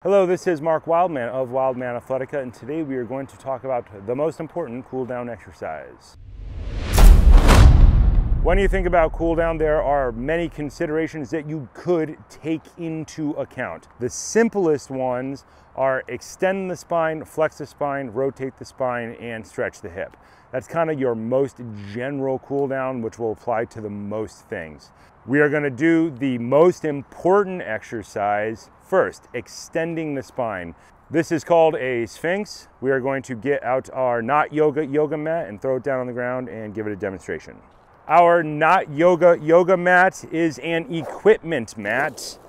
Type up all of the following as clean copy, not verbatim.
Hello, this is Mark Wildman of Wildman Athletica, and today we are going to talk about the most important cool down exercise. When you think about cool down, there are many considerations that you could take into account. The simplest ones are extend the spine, flex the spine, rotate the spine, and stretch the hip. That's kind of your most general cool down, which will apply to the most things. We are going to do the most important exercise first, extending the spine. This is called a Sphinx. We are going to get out our not yoga mat and throw it down on the ground and give it a demonstration. Our not yoga mat is an equipment mat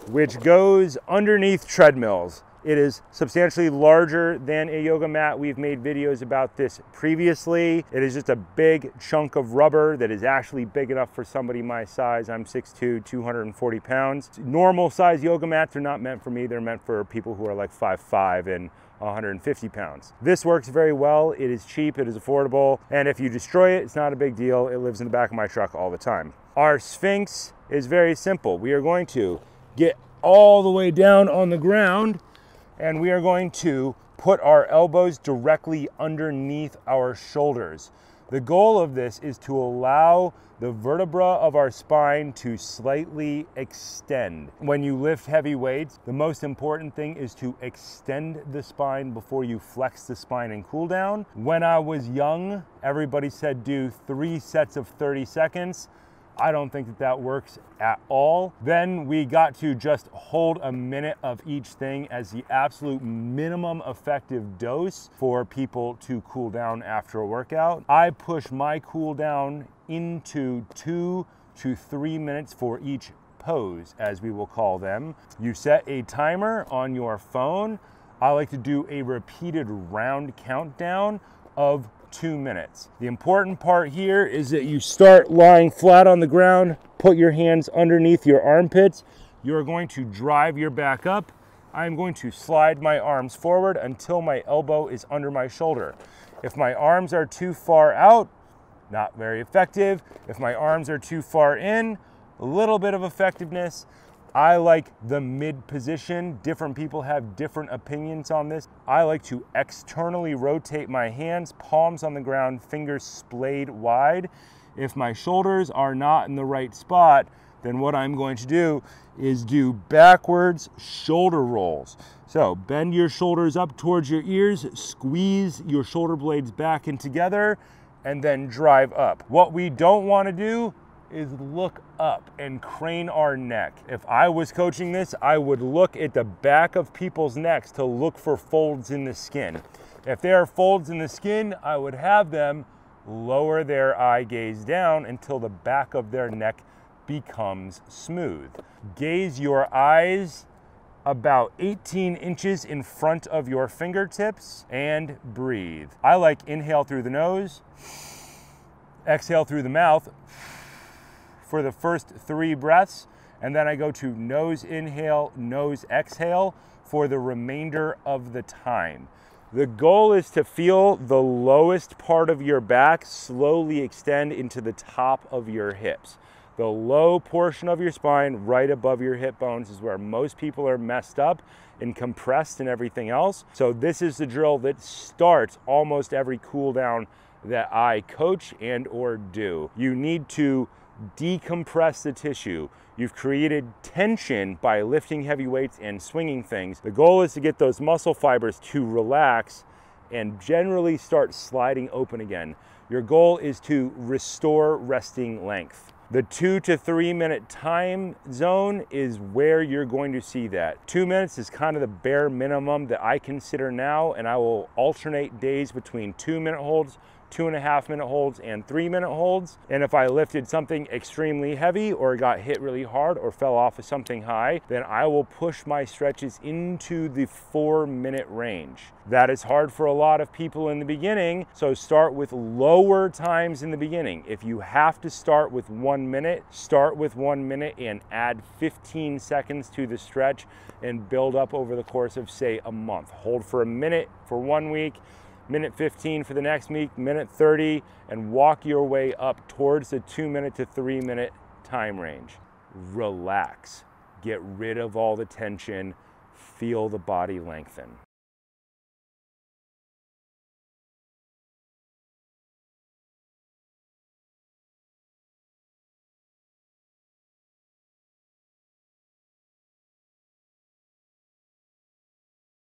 which goes underneath treadmills. It is substantially larger than a yoga mat. We've made videos about this previously. It is just a big chunk of rubber that is actually big enough for somebody my size. I'm 6'2", 240 pounds. Normal size yoga mats are not meant for me. They're meant for people who are like 5'5" and 150 pounds. This works very well. It is cheap, it is affordable, and if you destroy it, it's not a big deal. It lives in the back of my truck all the time. Our Sphinx is very simple. We are going to get all the way down on the ground, and we are going to put our elbows directly underneath our shoulders. The goal of this is to allow the vertebra of our spine to slightly extend. When you lift heavy weights, the most important thing is to extend the spine before you flex the spine and cool down. When I was young, everybody said do 3 sets of 30 seconds. I don't think that works at all. Then we got to just hold a minute of each thing as the absolute minimum effective dose for people to cool down after a workout. I push my cool down into 2 to 3 minutes for each pose, as we will call them. You set a timer on your phone. I like to do a repeated round countdown of 2 minutes. The important part here is that you start lying flat on the ground, put your hands underneath your armpits. You're going to drive your back up. I'm going to slide my arms forward until my elbow is under my shoulder. If my arms are too far out, not very effective. If my arms are too far in, a little bit of effectiveness. I like the mid position. Different people have different opinions on this. I like to externally rotate my hands, palms on the ground, fingers splayed wide. If my shoulders are not in the right spot, then what I'm going to do is do backwards shoulder rolls. So bend your shoulders up towards your ears, squeeze your shoulder blades back in together, and then drive up. What we don't want to do is look up and crane our neck. If I was coaching this, I would look at the back of people's necks to look for folds in the skin. If there are folds in the skin, I would have them lower their eye gaze down until the back of their neck becomes smooth. Gaze your eyes about 18 inches in front of your fingertips and breathe. I like inhale through the nose, exhale through the mouth for the first 3 breaths, and then I go to nose inhale, nose exhale for the remainder of the time. The goal is to feel the lowest part of your back slowly extend into the top of your hips. The low portion of your spine right above your hip bones is where most people are messed up and compressed and everything else. So this is the drill that starts almost every cool down that I coach and or do. You need to decompress the tissue. You've created tension by lifting heavy weights and swinging things. The goal is to get those muscle fibers to relax and generally start sliding open again. Your goal is to restore resting length. The 2 to 3 minute time zone is where you're going to see that. 2 minutes is kind of the bare minimum that I consider now, and I will alternate days between 2-minute holds, 2.5-minute holds, and 3-minute holds. And if I lifted something extremely heavy or got hit really hard or fell off of something high, then I will push my stretches into the 4-minute range. That is hard for a lot of people in the beginning, so start with lower times in the beginning. If you have to start with 1 minute, start with 1 minute and add 15 seconds to the stretch and build up over the course of, say, a month. Hold for a minute for 1 week, minute 15 for the next week, minute 30, and walk your way up towards the 2-minute to 3-minute time range. Relax. Get rid of all the tension. feel the body lengthen.